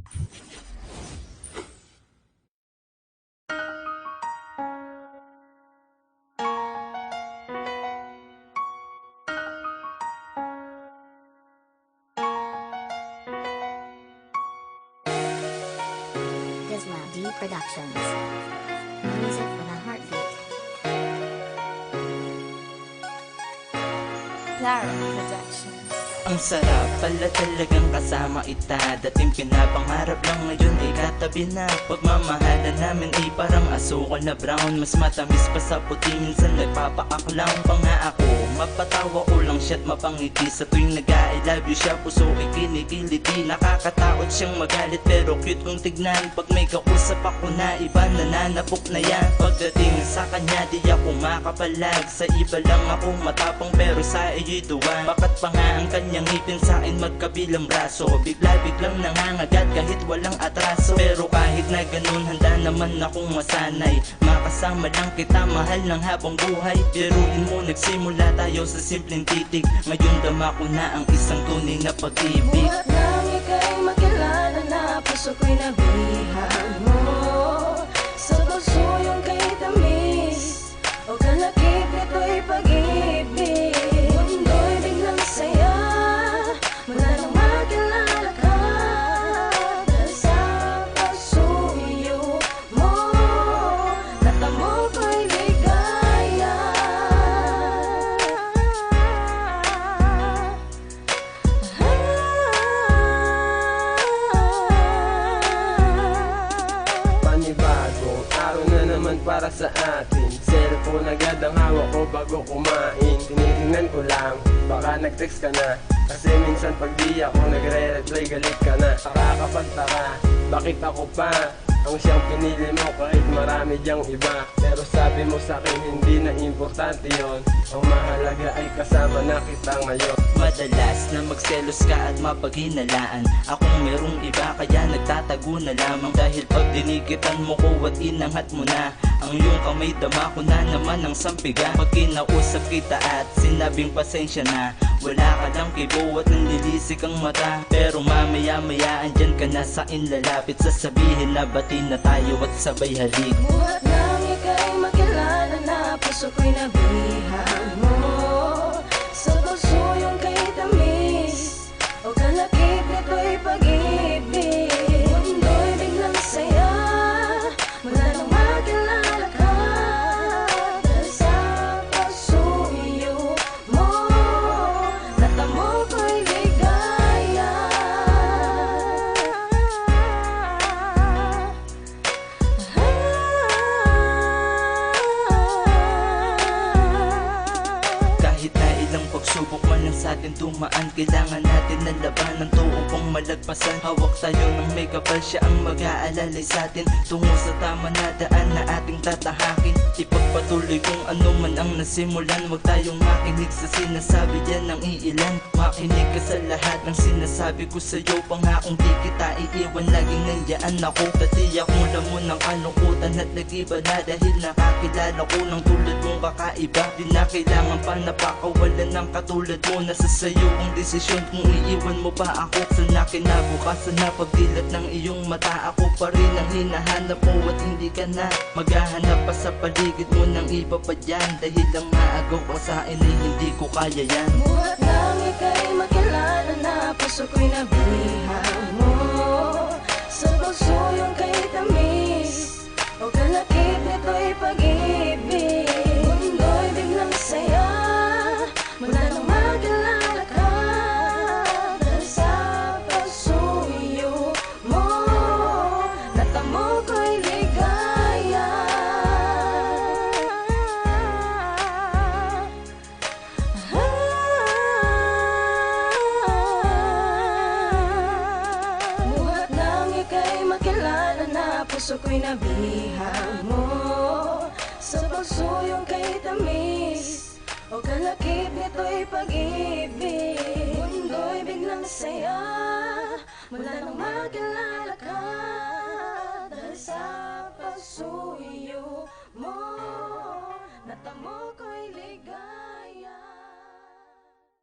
Disla D Productions. Music with a heartbeat. Clara Productions. Ang sarap pala talagang kasama ita. Dating pinapangarap lang, ngayon ay katabi na. Pagmamahalan namin ay parang asukal na brown. Mas matamis pa sa puti, minsan nagpapaaklang pa nga ako. Mapatawa ko lang siya't mapangiti. Sa tuwing nag-I love you siya, puso ay kinikiliti. Nakakatakot siyang magalit pero cute kong tignan. Pag may kausap ako na iba, nananapok na yan. Pagdating sa kanya di ako makapalag. Sa iba lang ako matapang pero sa iyo'y duwan. Bakat pa nga ang kanyang ngipin sa'kin magkabilang braso. Bigla-biglang nangangagat kahit walang atraso. Pero kahit na ganun handa naman akong masanay. Makasama lang kita mahal ng habang buhay. Biruin mo nagsimula tayo sa simpleng titig. Ngayon dama ko na ang isang tunay na pag-ibig. Buhat lang ika'y makilala na puso ko'y nabihan mo. Sa puso yung kay tamis o kalakip nito'y pag-ibig. Mundo'y biglang saya mula nang makilala ka. Dahil sa pasuyo mo natamo ko'y ligaya. Panibagong araw na naman para sa atin. Cellphone agad ang hawak ko bago kumain. Tinitingnan ko lang, baka nag-text ka na. Kasi minsan pag di ako nagre-reply galit ka na. Nakakapagtaka, bakit ako pa ang siyang pinili mo kahit marami diyang iba. Pero sabi mo sa'kin hindi na importante yon. Ang mahalaga ay kasama na kita ngayon. Madalas na magselos ka at mapaghinalaan. Akong merong iba kaya nagtatago na lamang. Dahil pag dinikitan mo ko at inangat mo na ang iyong kamay, dama ko na naman ang sampiga. Pag kinausap kita at sinabing pasensya na, wala ka lang kibo at nanlilisik ang mata. Pero mamaya-maya andyan ka na sa inlalapit. Sasabihin na bati na tayo at sabay halik. Buhat lang ika'y makilala na puso ko'y nabihan mo. Sa puso yung kay tamis o kalakip nito'y pag-ibig. Mundo'y biglang saya mula nang makilala ka. Dahil sa pasuyo mo natamo ko'y ligaya. Kahit na ilang pagsubok man lang sa atin tumaan, kailangan natin na labanan to upang malagpasan. Hawak tayo ng may kapal, siya ang mag-aalalay sa atin tungo sa tama na daan na ating tatahakin. Ipagpatuloy kung ano man ang nasimulan. Huwag tayong makinig sa sinasabi yan ng iilan. Makinig ka sa lahat ng sinasabi ko sa'yo. Pangakong di kita iiwan, laging nandyan ako. Dati akong lamon ng kalungkutan at nag-iba na. Dahil nakakilala ko ng tulad mong kakaiba. Di na kailangan pa napakawalan ng katulad mo. Nasa sayo ang desisyon kung iiwan mo pa ako. Sana kinabukasan na pagdilat ng iyong mata, ako pa rin ang hinahanap mo at hindi ka na maghahanap pa sa paligid mo ng iba pa dyan. Dahil lang maagaw ka sa akin ay hindi ko kaya yan. Buhat lang ika'y makilala na puso ko'y nabihan mo. Sa puso yung kay tamis o kalakip nito'y pag-ibig. Mundo'y biglang saya mula nang makilala ka. Dahil sa pasuyo mo natamo ko'y ligaya. Buhat lang ika'y makilala na puso ko'y nabihan mo. Sa puso yung kay tamis o kalakip nito'y pag-ibig. Mundo'y biglang saya mula nang makilala ka. Dahil sa pasuyo mo natamo